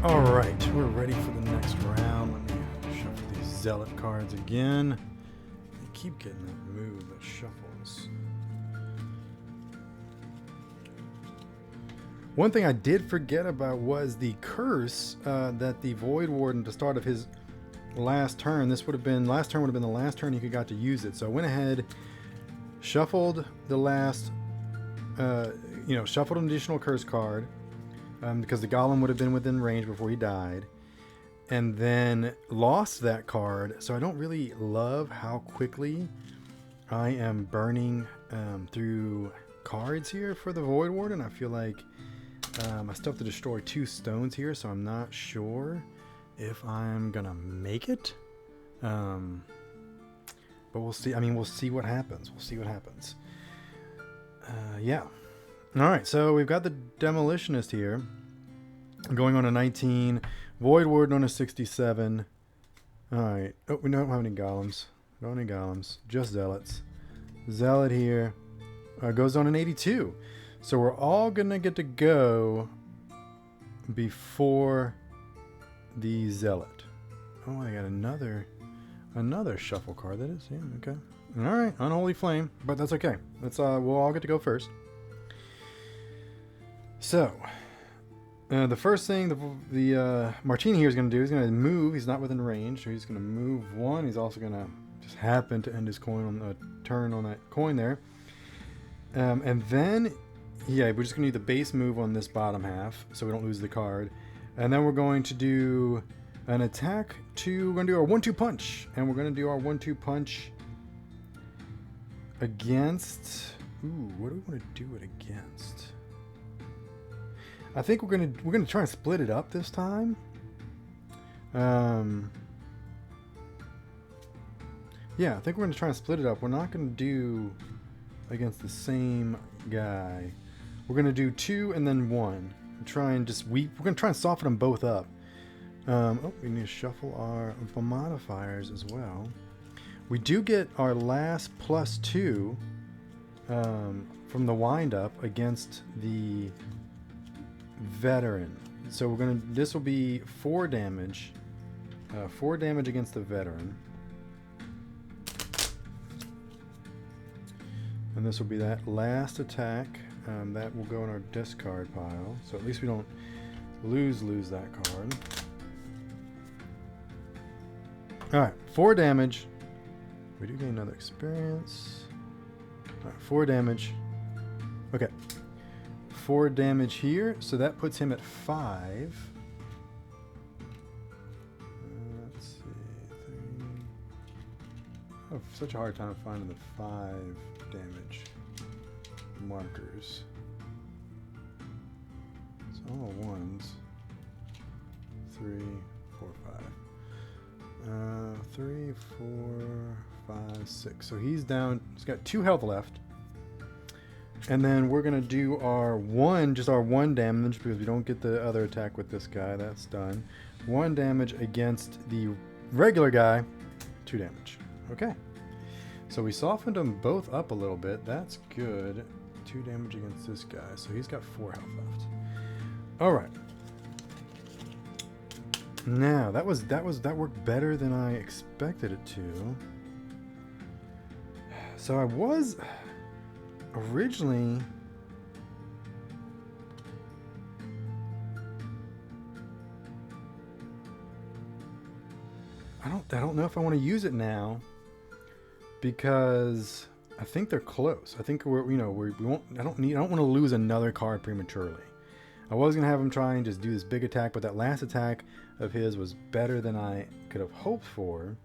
Alright, we're ready for the next round. Let me shuffle these Zealot cards again. They keep getting that move that shuffles. One thing I did forget about was the curse that the Void Warden, to start of his last turn, last turn would have been the last turn he got to use it. So I went ahead, shuffled the last, shuffled an additional curse card. Because the golem would have been within range before he died, and then lost that card. So I don't really love how quickly I am burning through cards here for the Void Warden. I feel like I still have to destroy 2 stones here, so I'm not sure if I'm gonna make it. But we'll see. I mean, we'll see what happens. Yeah. Alright, so we've got the Demolitionist here going on a 19, Void Warden on a 67. Alright, oh, we don't have any golems. Just Zealots. Zealot here goes on an 82. So we're all gonna get to go before the Zealot. Oh, I got another shuffle card. That is, yeah, okay. Alright, Unholy Flame, but that's okay. We'll all get to go first. So, the first thing the Martini here is going to do is going to move. He's not within range, so he's going to move 1. He's also going to just happen to end his coin on the turn on that coin there. And then, yeah, we're just going to do the base move on this bottom half, so we don't lose the card. And then we're going to do an attack we're going to do our 1-2 punch. And we're going to do our 1-2 punch against, what do we want to do it against? I think we're gonna try and split it up this time. Yeah, I think we're gonna try and split it up. We're not gonna do against the same guy. We're gonna do 2 and then 1. We're gonna try and soften them both up. We need to shuffle our modifiers as well. We do get our last +2 from the wind up against the Veteran. So this will be 4 damage. 4 damage against the Veteran. And this will be that last attack. That will go in our discard pile. So at least we don't lose that card. Alright, 4 damage. We do gain another experience. Alright, 4 damage. Okay. 4 damage here, so that puts him at 5. Let's see, 3. I have such a hard time finding the 5 damage markers. It's all 1s. 3, 4, 5. 3, 4, 5, 6. So he's down. He's got 2 health left. And then we're going to do our 1 damage, because we don't get the other attack with this guy. That's done. 1 damage against the regular guy. 2 damage. Okay. So we softened them both up a little bit. That's good. 2 damage against this guy. So he's got 4 health left. Alright. Now, that worked better than I expected it to. So I was originally I don't know if I want to use it now, because I think they're close. I think we won't. I don't want to lose another card prematurely. I was gonna have him try and just do this big attack, but that last attack of his was better than I could have hoped for.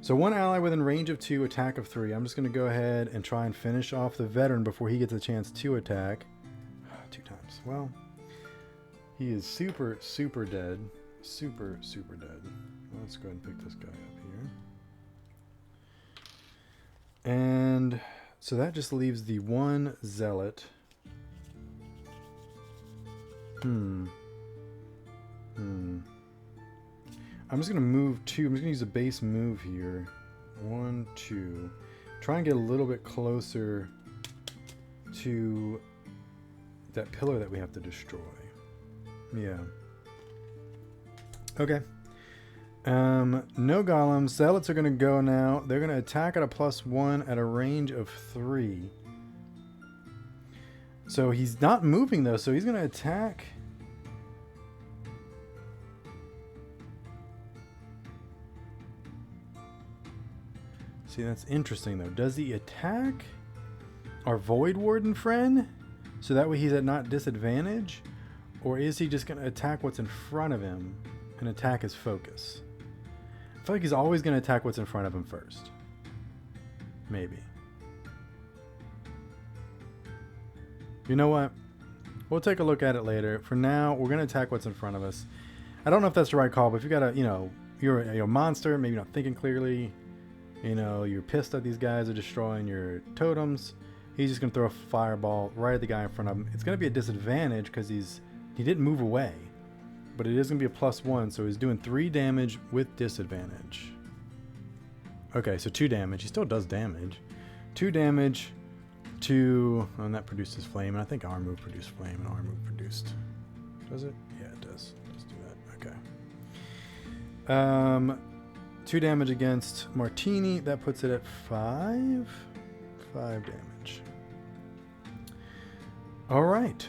So 1 ally within range of 2, attack of 3. I'm just going to go ahead and try and finish off the Veteran before he gets a chance to attack. 2 times. Well, he is super, super dead. Super, super dead. Let's go ahead and pick this guy up here. And so that just leaves the 1 Zealot. I'm just going to move 2. I'm just going to use a base move here. 1, 2. Try and get a little bit closer to that pillar that we have to destroy. Yeah. Okay. No golems. Zealots are going to go now. They're going to attack at a +1 at a range of 3. So he's not moving though, so he's going to attack. See, that's interesting though. Does he attack our Void Warden friend? So that way he's at not disadvantage? Or is he just going to attack what's in front of him and attack his focus? I feel like he's always going to attack what's in front of him first. Maybe. You know what? We'll take a look at it later. For now, we're going to attack what's in front of us. I don't know if that's the right call, but if you got a, you're a monster, maybe not thinking clearly, you're pissed that these guys are destroying your totems, he's just going to throw a fireball right at the guy in front of him. It's going to be a disadvantage because he didn't move away, but it is going to be a +1, so he's doing 3 damage with disadvantage. Okay, so 2 damage. He still does damage. 2 damage to... and that produces flame, and I think our move produced flame, and our move produced... does it? Yeah, it does. Let's do that. Okay. 2 damage against Martini. That puts it at 5. 5 damage. All right.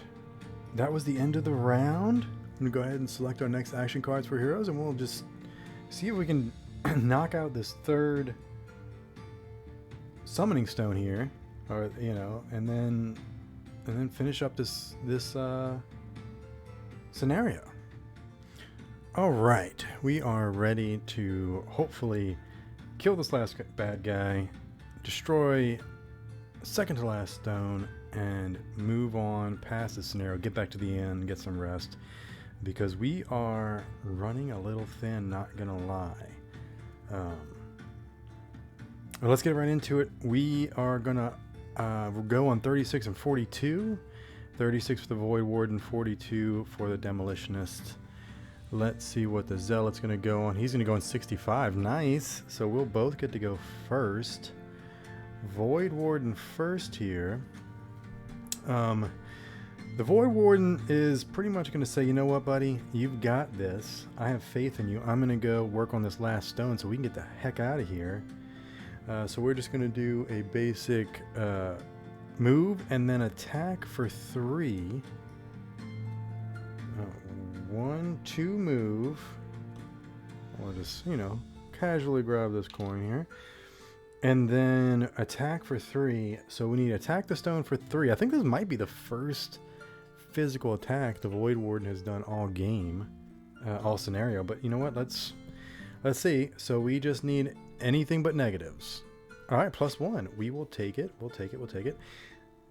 That was the end of the round. I'm going to go ahead and select our next action cards for heroes, and we'll just see if we can knock out this 3rd summoning stone here, or and then finish up this scenario. All right, we are ready to hopefully kill this last bad guy, destroy second to last stone, and move on past this scenario, get back to the inn, get some rest, because we are running a little thin, not gonna lie. Well, let's get right into it. We are gonna go on 36 and 42. 36 for the Void Warden, 42 for the Demolitionist. Let's see what the Zealot's gonna go on. He's gonna go on 65. Nice. So we'll both get to go first. Void Warden first here. The Void Warden is pretty much going to say, you know what, buddy? You've got this. I have faith in you. I'm going to go work on this last stone so we can get the heck out of here. So we're just going to do a basic move and then attack for 3. 1, 2 move. I'll just, casually grab this coin here. And then attack for 3. So we need to attack the stone for 3. I think this might be the first physical attack the Void Warden has done all game, all scenario. But you know what? Let's see. So we just need anything but negatives. All right, +1. We will take it. We'll take it.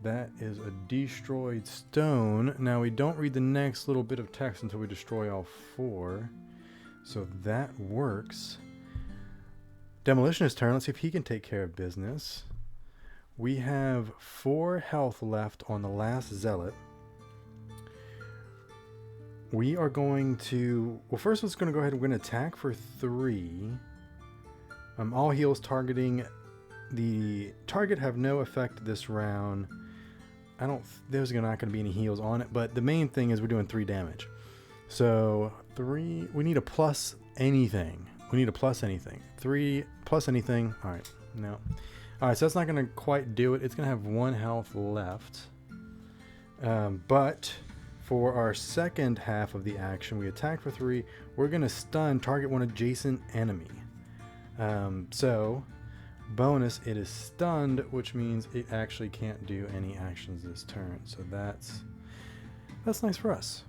That is a destroyed stone. Now we don't read the next little bit of text until we destroy all 4. So that works. Demolitionist's turn. Let's see if he can take care of business. We have 4 health left on the last Zealot. We are going to... well, first let's go ahead and we're going to attack for 3. All heals targeting the target have no effect this round. There's not going to be any heals on it, but the main thing is we're doing 3 damage. So 3, we need a plus anything. 3 plus anything. All right, no. All right, so that's not going to quite do it. It's going to have 1 health left. But for our second half of the action, we attack for 3. We're going to stun target one adjacent enemy. So bonus, it is stunned, which means it actually can't do any actions this turn. So that's nice for us.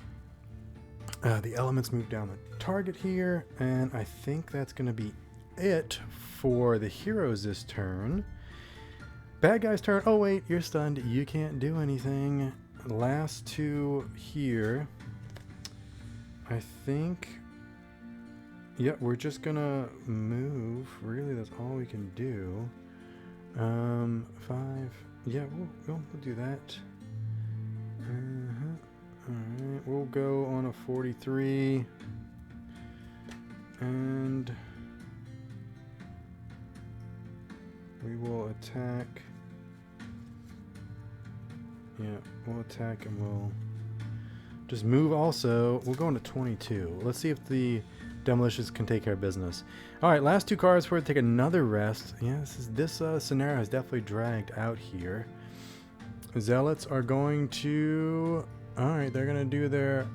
The elements move down the target here, and I think that's going to be it for the heroes this turn. Bad guy's turn. Oh wait, you're stunned. You can't do anything. Last 2 here. I think... yeah, we're just going to move. Really, that's all we can do. 5. Yeah, we'll do that. Alright, we'll go on a 43. And we will attack. Yeah, we'll attack and we'll just move also. We'll go into 22. Let's see if the Demolicious can take care of business. All right, last 2 cards before we take another rest. Yeah, this scenario has definitely dragged out here. Zealots are going to... All right, they're going to do their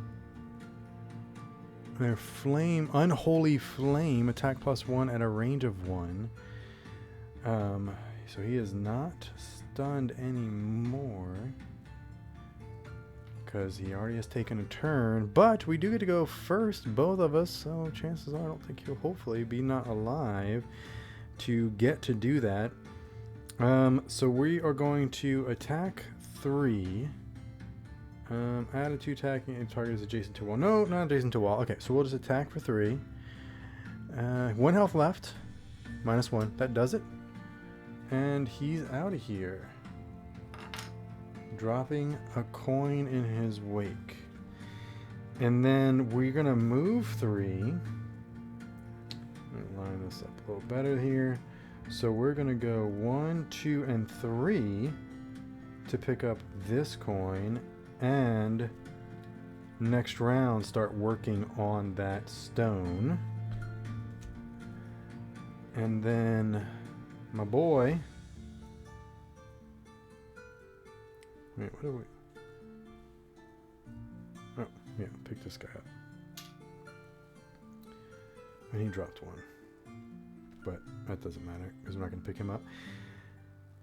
flame, unholy flame, attack +1 at a range of 1. So he is not stunned anymore because he already has taken a turn, but we do get to go first, both of us, so chances are I don't think he'll hopefully be not alive to get to do that. So we are going to attack 3. Add a 2 attacking and target is adjacent to wall. No, not adjacent to wall. Okay, so we'll just attack for 3. 1 health left. -1. That does it. And he's out of here. Dropping a coin in his wake. And then we're going to move 3. Let me line this up a little better here. So we're going to go 1, 2, and 3 to pick up this coin. And next round start working on that stone. And then my boy, wait, what do we, oh yeah, pick this guy up. And he dropped 1, but that doesn't matter because we're not going to pick him up.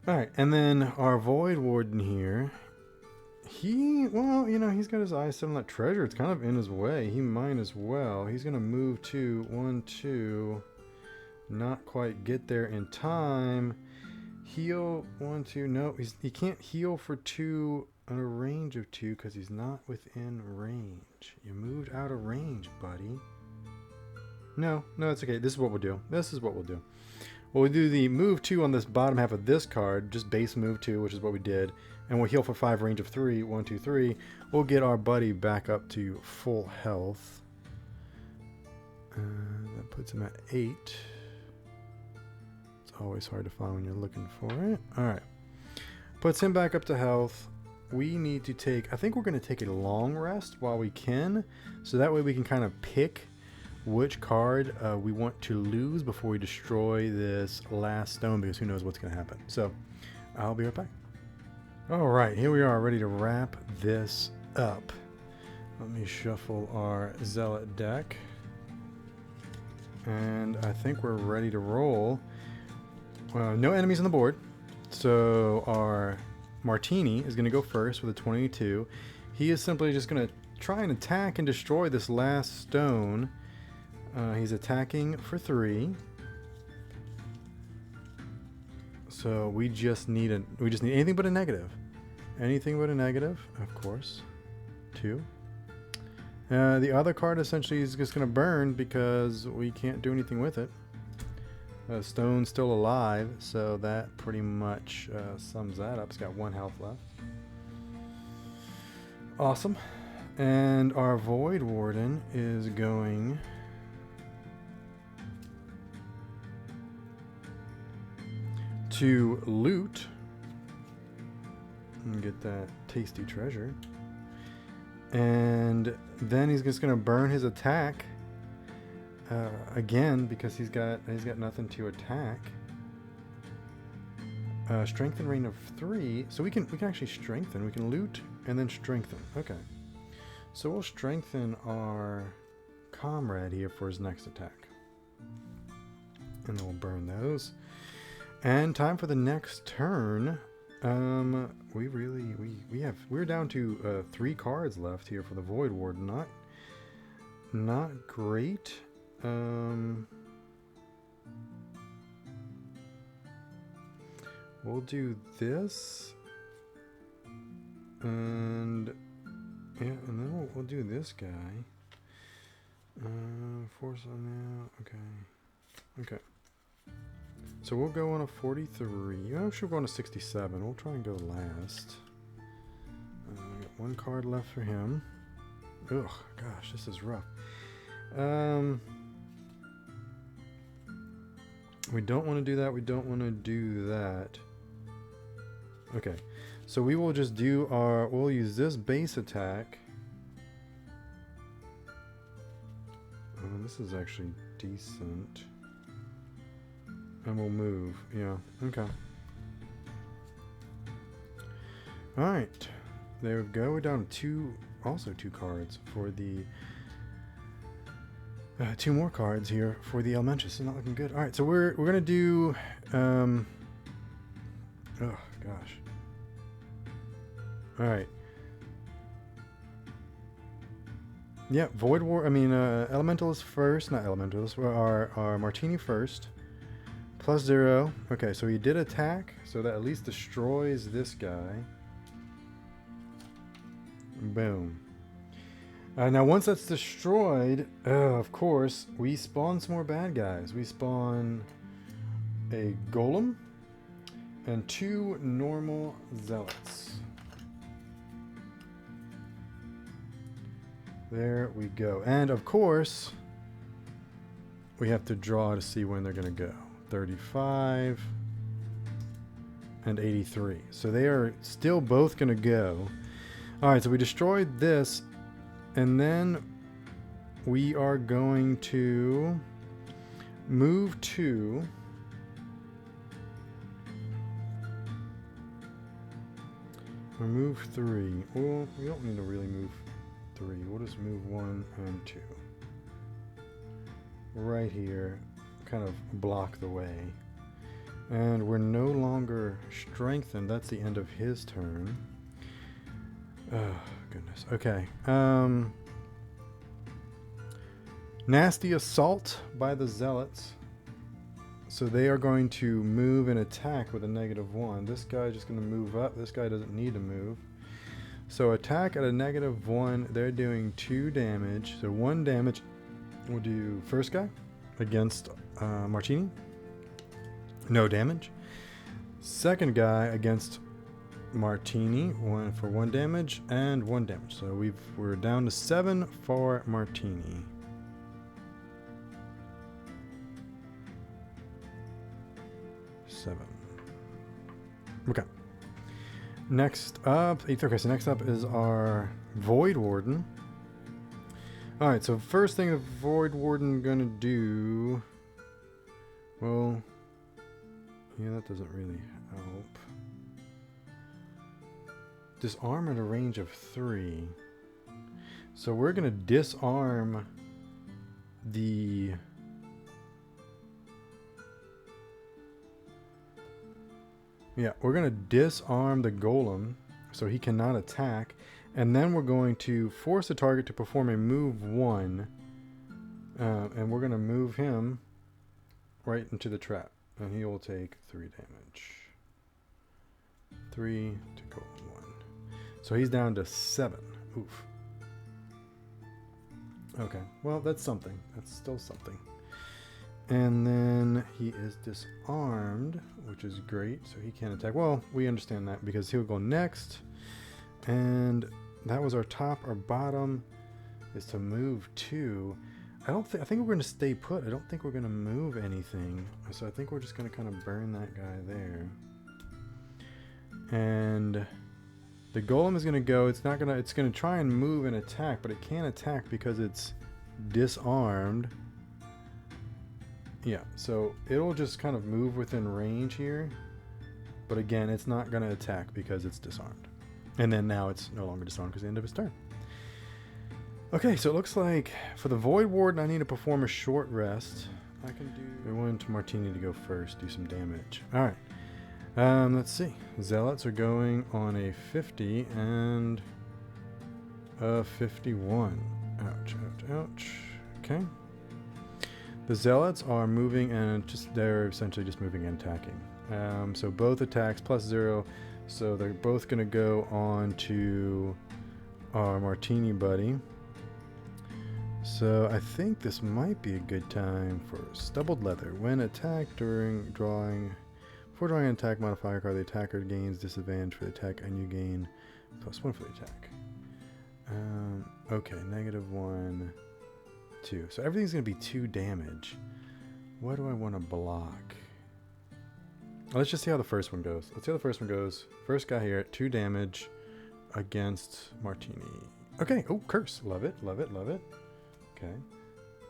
All right, and then our Void Warden here, well, you know, he's got his eyes set on that treasure. It's kind of in his way. He might as well. He's going to move to 1, 2. Not quite get there in time. Heal 1, 2. No, he can't heal for 2 on a range of 2 because he's not within range. You moved out of range, buddy. No, it's okay. This is what we'll do. We'll do the move 2 on this bottom half of this card, just base move 2, which is what we did. And we'll heal for 5, range of 3. 1, 2, 3. We'll get our buddy back up to full health. That puts him at 8. It's always hard to find when you're looking for it. Alright. Puts him back up to health. We need to take... I think we're going to take a long rest while we can. So that way we can kind of pick which card we want to lose before we destroy this last stone, because who knows what's going to happen. So I'll be right back. Alright, here we are, ready to wrap this up. Let me shuffle our Zealot deck. And I think we're ready to roll. No enemies on the board. So our Martini is going to go first with a 22. He is simply just going to try and attack and destroy this last stone. He's attacking for 3. So we just need anything but a negative. Anything but a negative, of course. 2. The other card essentially is just going to burn because we can't do anything with it. Stone's still alive, so that pretty much sums that up. It's got 1 health left. Awesome. And our Void Warden is going to loot and get that tasty treasure. And then he's just going to burn his attack again because he's got nothing to attack. Strength and range of 3, so we can actually strengthen. We can loot and then strengthen. Okay, so we'll strengthen our comrade here for his next attack, and then we'll burn those. And time for the next turn. We're down to 3 cards left here for the Void Warden. Not great. We'll do this, and yeah, and then we'll do this guy. Force on now. Okay. So we'll go on a 43. Oh, should go on a 67. We'll try and go last. Got 1 card left for him. Ugh, gosh, this is rough. We don't want to do that. We don't want to do that. Okay, so we will just do we'll use this base attack. Oh, this is actually decent. And we'll move. Yeah. Okay. Alright. There we go. We're down to two cards for the... two more cards here for the elementary. This is not looking good. Alright, so we're going to do... oh, gosh. Alright. Yeah, Void War... Elemental is first. Not Elemental. This our Martini first. +0. Okay, so he did attack, so that at least destroys this guy. Boom. Now, once that's destroyed, of course, we spawn some more bad guys. We spawn a golem and 2 normal zealots. There we go. And, of course, we have to draw to see when they're going to go. 35 and 83. So they are still both going to go. Alright, so we destroyed this, and then we are going to move 2. Or move 3. Well, we don't need to really move 3. We'll just move 1 and 2. Right here. Kind of block the way. And we're no longer strengthened. That's the end of his turn. Oh, goodness. Okay. Nasty Assault by the Zealots. So they are going to move and attack with a -1. This guy's just going to move up. This guy doesn't need to move. So attack at a -1. They're doing 2 damage. So 1 damage. We'll do first guy against Martini. No damage. Second guy against Martini. 1 for 1 damage and 1 damage. So we're down to 7 for Martini. Okay. Next up, okay, so next up is our Void Warden. Alright, so first thing the Void Warden gonna do... Well... Yeah, that doesn't really help. Disarm at a range of 3. So we're gonna disarm the... Yeah, we're going to disarm the golem so he cannot attack. And then we're going to force the target to perform a move 1. And we're going to move him right into the trap. And he will take 3 damage. 3 to golem 1. So he's down to 7. Oof. Okay, well, that's something. That's still something. And then he is disarmed, which is great, so he can't attack. Well, we understand that because he'll go next. And that was our top. Our bottom is to move 2. I think we're going to stay put. I don't think we're going to move anything. So I think we're just going to kind of burn that guy there. And the golem is going to go. It's going to try and move and attack, but it can't attack because it's disarmed. Yeah, so it'll just kind of move within range here. But again, it's not going to attack because it's disarmed. And then now it's no longer disarmed because it's the end of his turn. Okay, so it looks like for the Void Warden, I need to perform a short rest. I can do... We want Martini to go first, do some damage. Alright, let's see. Zealots are going on a 50 and a 51. Ouch, ouch, ouch. Okay. The Zealots are moving and they're essentially just moving and attacking. So both attacks +0. So they're both going to go on to our Martini buddy. So I think this might be a good time for Stubbled Leather. When attacked before drawing an attack modifier card, the attacker gains disadvantage for the attack and you gain +1 for the attack. Okay, -1. 2. So everything's going to be 2 damage. What do I want to block? Let's just see how the first one goes. Let's see how the first one goes. First guy here, 2 damage against Martini. Okay. Oh, curse. Love it, love it, love it. Okay.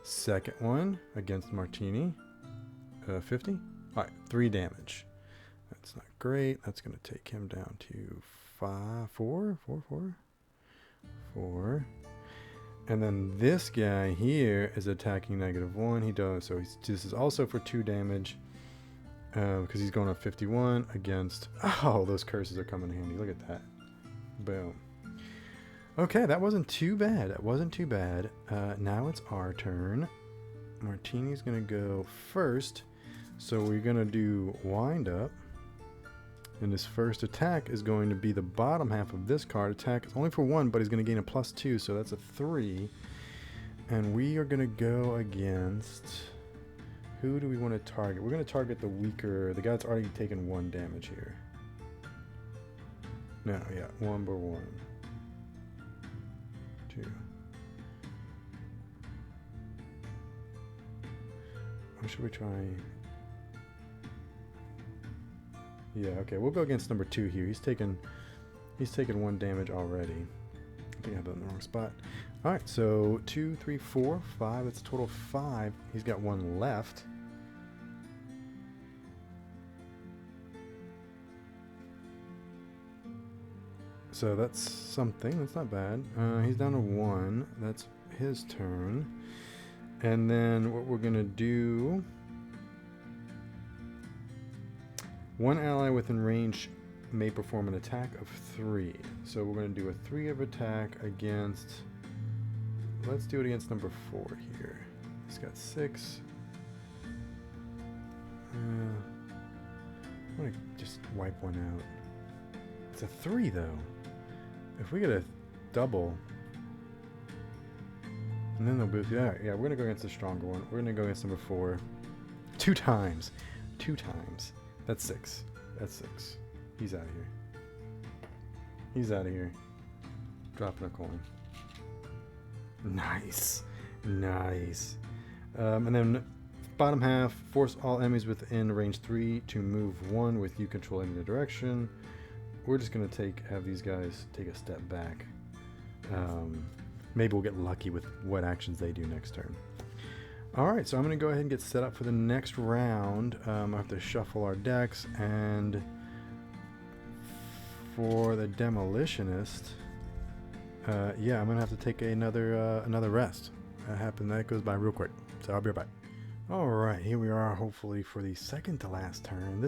Second one against Martini. 50. All right, 3 damage. That's not great. That's going to take him down to 4. And then this guy here is attacking -1. He does, so this is also for 2 damage. Because he's going up 51 against... Oh, those curses are coming in handy. Look at that. Boom. Okay, that wasn't too bad. That wasn't too bad. Now it's our turn. Martini's going to go first. So we're going to do wind up. And this first attack is going to be the bottom half of this card. Attack is only for 1, but he's going to gain a +2, so that's a 3. And we are going to go against... Who do we want to target? We're going to target the weaker, the guy that's already taken 1 damage here. No, yeah, 1 by 1. 2. What should we try? Yeah, okay, we'll go against number 2 here. He's taken 1 damage already. I think I have that in the wrong spot. All right, so 2, 3, 4, 5. That's a total of 5. He's got 1 left. So that's something. That's not bad. He's down to 1. That's his turn. And then what we're going to do... One ally within range may perform an attack of 3. So we're going to do a 3 of attack against... Let's do it against number 4 here. He's got 6. I'm going to just wipe 1 out. It's a 3 though. If we get a double... And then they'll boost... Yeah, we're going to go against the stronger one. We're going to go against number 4. 2 times. 2 times. That's 6. That's 6. He's out of here. He's out of here. Dropping a coin. Nice. Nice. And then bottom half, force all enemies within range 3 to move 1 with you controlling the direction. We're just going to have these guys take a step back. Maybe we'll get lucky with what actions they do next turn. Alright, so I'm going to go ahead and get set up for the next round. I have to shuffle our decks, and for the Demolitionist, yeah, I'm going to have to take another rest. That goes by real quick, so I'll be right back. Alright, here we are, hopefully for the second to last turn.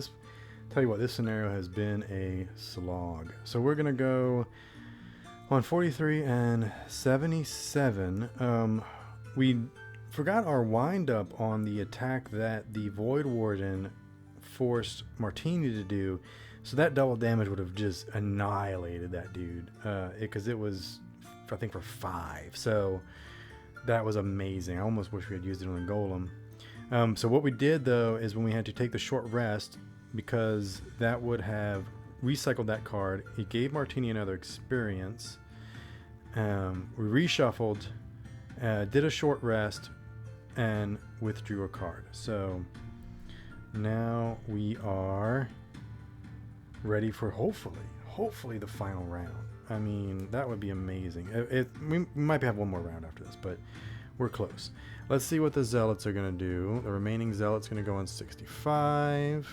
Tell you what, this scenario has been a slog. So we're going to go on 43 and 77. We forgot our wind up on the attack that the Void Warden forced Martini to do, so that double damage would have just annihilated that dude, because it was, I think, for 5. So that was amazing. I almost wish we had used it on the Golem. So what we did though is when we had to take the short rest, because that would have recycled that card, it gave Martini another experience. We reshuffled, did a short rest, and withdrew a card. So now we are ready for hopefully the final round. I mean, that would be amazing. We might have one more round after this, but we're close. Let's see what the Zealots are going to do. The remaining Zealot's going to go on 65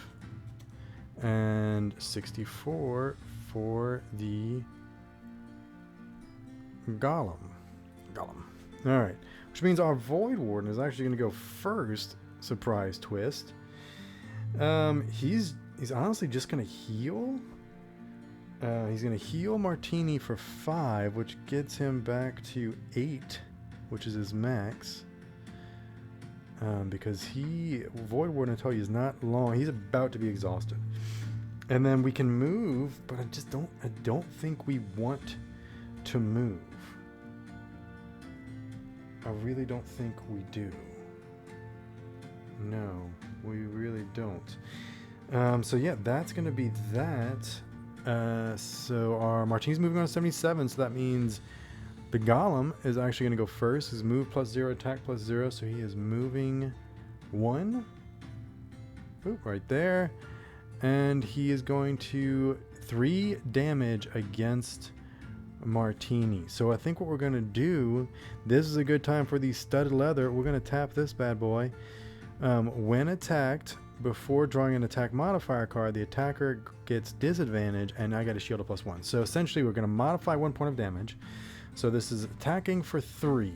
and 64 for the Golem. All right. Which means our Void Warden is actually going to go first. Surprise twist. He's honestly just going to heal. He's going to heal Martini for 5, which gets him back to 8, which is his max. Because Void Warden, I tell you, is not long. He's about to be exhausted. And then we can move, but I don't think we want to move. I really don't think we do. No, we really don't. So yeah, that's going to be that. So our Martini's moving on to 77, so that means the Golem is actually going to go first. His move +0, attack +0, so he is moving 1. Oop, right there. And he is going to 3 damage against martini. So I think what we're going to do, this is a good time for the studded leather. We're going to tap this bad boy. When attacked, before drawing an attack modifier card, the attacker gets disadvantage, and I got a shield of +1. So essentially, we're going to modify 1 point of damage. So this is attacking for 3.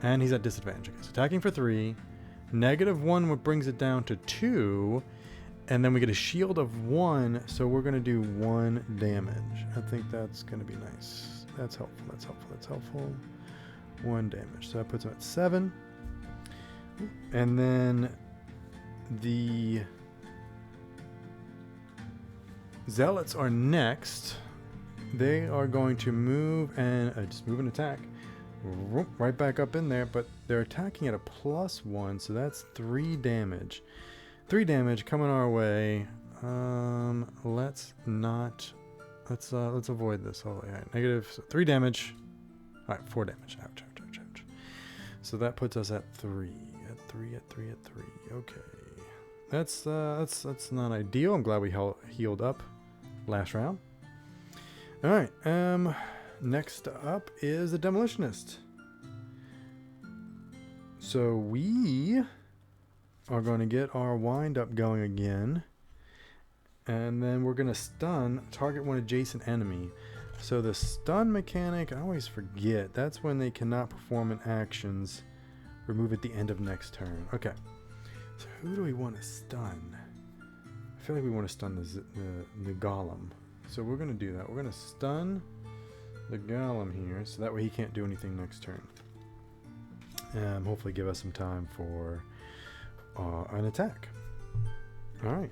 And he's at disadvantage. Okay, so attacking for 3. -1, what brings it down to 2. And then we get a shield of 1. So we're going to do 1 damage. I think that's going to be nice. That's helpful. That's helpful. That's helpful. 1 damage. So that puts him at 7. And then the Zealots are next. They are going to move and just move and attack right back up in there, but they're attacking at a +1, so that's 3 damage. 3 damage coming our way. Let's avoid this. Oh, yeah, -3 damage. All right, 4 damage. Ouch, ouch, ouch, ouch. So that puts us at 3. At 3. Okay, that's not ideal. I'm glad we healed up last round. All right. Next up is the Demolitionist. So we are going to get our wind up going again, and then we're going to stun target one adjacent enemy. So the stun mechanic, I always forget. That's when they cannot perform an actions. Remove at the end of next turn. Okay. So who do we want to stun? I feel like we want to stun the golem. So we're going to do that. We're going to stun the golem here, so that way he can't do anything next turn. Hopefully give us some time for an attack. All right.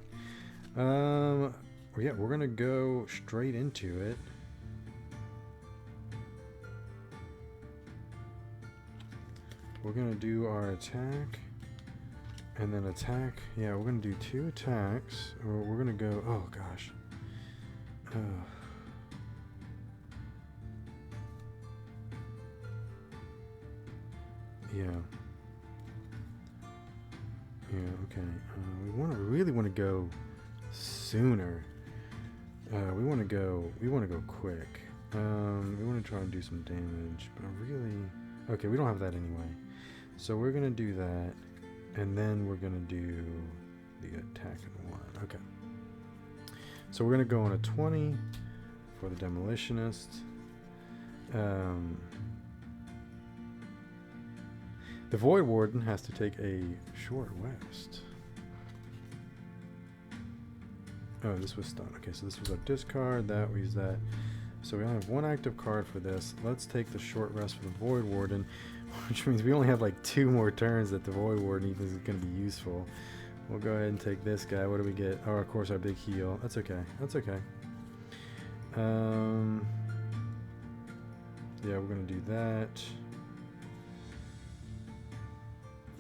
Yeah, we're going to go straight into it. We're going to do our attack and then attack. Yeah, we're going to do 2 attacks. Or we're going to go, oh gosh. Yeah. Yeah, okay. We really want to go sooner. We want to go quick. We want to try and do some damage, but okay, we don't have that anyway. So we're going to do that, and then we're going to do the attack in 1. Okay. So we're going to go on a 20 for the Demolitionist. The Void Warden has to take a short rest. Oh, this was stun. Okay, so this was our discard. That we use that. So we only have 1 active card for this. Let's take the short rest for the Void Warden, which means we only have like 2 more turns that the Void Warden even is going to be useful. We'll go ahead and take this guy. What do we get? Oh, of course, our big heal. That's okay. That's okay. Yeah, we're going to do that.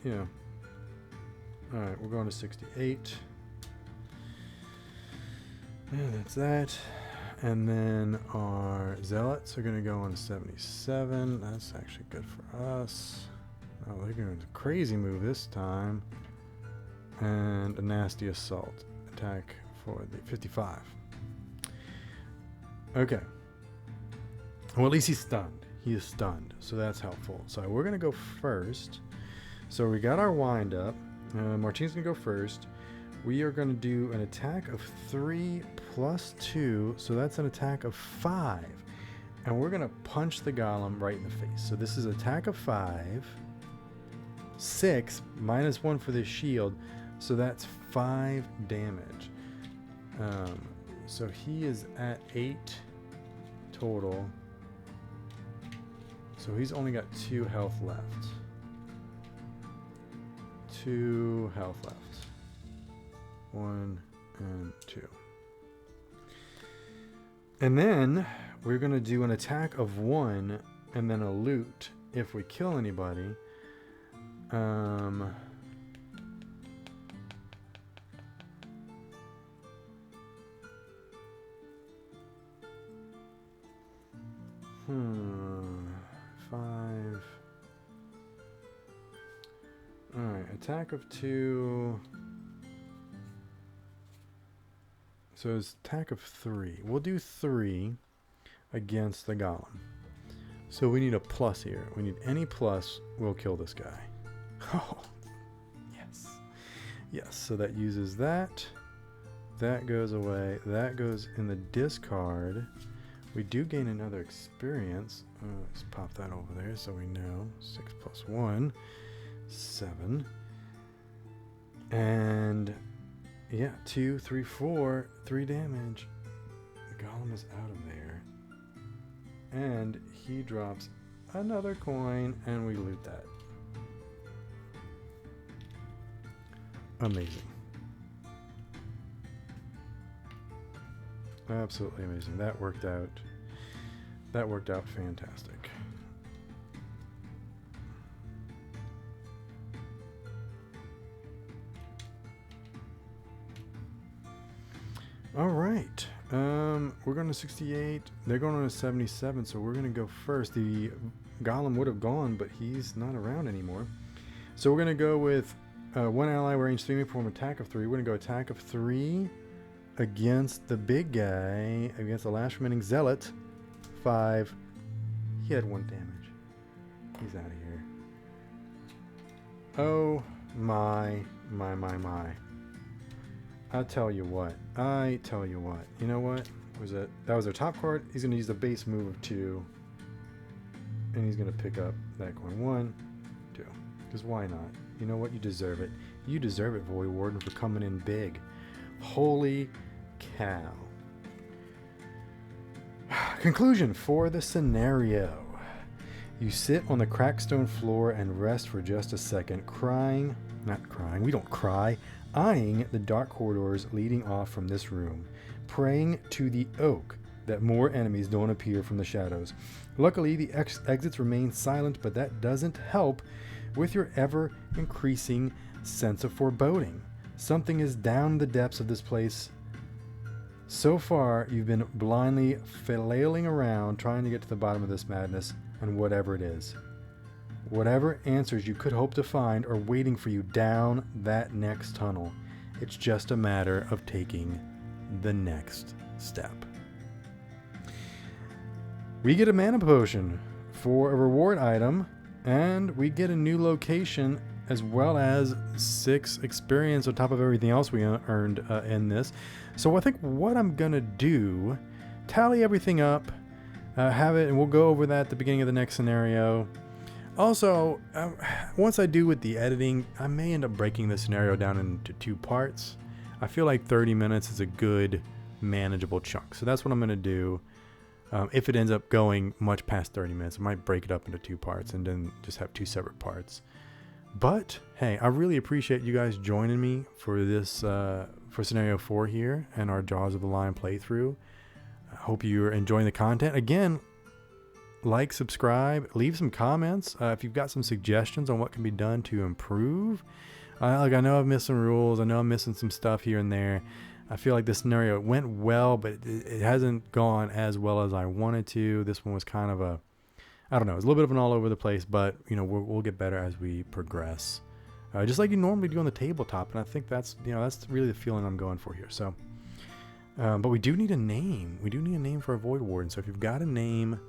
Yeah. Alright, we're going to 68. And that's that. And then our Zealots are going to go on 77. That's actually good for us. Oh, they're going to crazy move this time. And a nasty assault attack for the 55. Okay. Well, at least he's stunned. He is stunned, so that's helpful. So we're going to go first. So we got our wind up. Martine's going to go first. We are going to do an attack of 3 plus 2. So that's an attack of 5. And we're going to punch the golem right in the face. So this is attack of 5. 6 minus 1 for the shield. So that's 5 damage. So he is at 8 total. So he's only got 2 health left. 2 health left. 1 and 2. And then we're going to do an attack of 1 and then a loot if we kill anybody. Five. Alright, attack of 2. So it's attack of 3. We'll do 3. against the golem. So we need a plus here. We need any plus will kill this guy. Oh, yes. Yes, so that uses that. That goes away. That goes in the discard. We do gain another experience. Let's pop that over there so we know. 6 plus 1, 7. And yeah, 2, 3, 4, 3 damage. The golem is out of there. And he drops another coin and we loot that. Amazing. Absolutely amazing. That worked out. That worked out fantastic. All right. We're going to 68. They're going to 77, so we're going to go first. The golem would have gone, but he's not around anymore. So we're going to go with one ally range 3 may perform attack of 3. We're going to go attack of 3 against the big guy, against the last remaining zealot. 5. He had 1 damage. He's out of here. Oh my. I tell you what. You know what? Was it? That was their top card. He's going to use the base move of 2. And he's going to pick up that coin. 1, 2. Because why not? You know what? You deserve it. You deserve it, Void Warden, for coming in big. Holy cow. Conclusion for the scenario. You sit on the cracked stone floor and rest for just a second, we don't cry, eyeing the dark corridors leading off from this room, praying to the oak that more enemies don't appear from the shadows. Luckily, the exits remain silent, but that doesn't help with your ever-increasing sense of foreboding. Something is down the depths of this place. So far, you've been blindly flailing around trying to get to the bottom of this madness, and whatever it is. Whatever answers you could hope to find are waiting for you down that next tunnel. It's just a matter of taking the next step. We get a mana potion for a reward item, and we get a new location as well as 6 experience on top of everything else we earned in this. So I think what I'm going to do, tally everything up, have it, and we'll go over that at the beginning of the next scenario. Also, once I do with the editing, I may end up breaking the scenario down into 2 parts. I feel like 30 minutes is a good, manageable chunk. So that's what I'm going to do. If it ends up going much past 30 minutes, I might break it up into 2 parts and then just have 2 separate parts. But hey, I really appreciate you guys joining me for this for scenario 4 here and our Jaws of the Lion playthrough. I hope you're enjoying the content. Again, like, subscribe, leave some comments if you've got some suggestions on what can be done to improve. I know I've missed some rules. I know I'm missing some stuff here and there. I feel like this scenario went well, but it hasn't gone as well as I wanted to. This one was kind of I don't know, it's a little bit of an all over the place, but we'll get better as we progress. Just like you normally do on the tabletop, and I think that's really the feeling I'm going for here. So, but we do need a name. We do need a name for a Void Warden. So if you've got a name,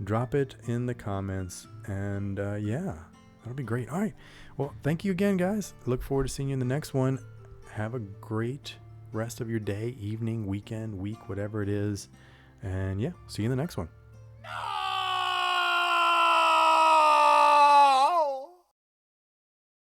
drop it in the comments, and yeah, that'll be great. All right, well, thank you again, guys. Look forward to seeing you in the next one. Have a great rest of your day, evening, weekend, week, whatever it is, and yeah, see you in the next one.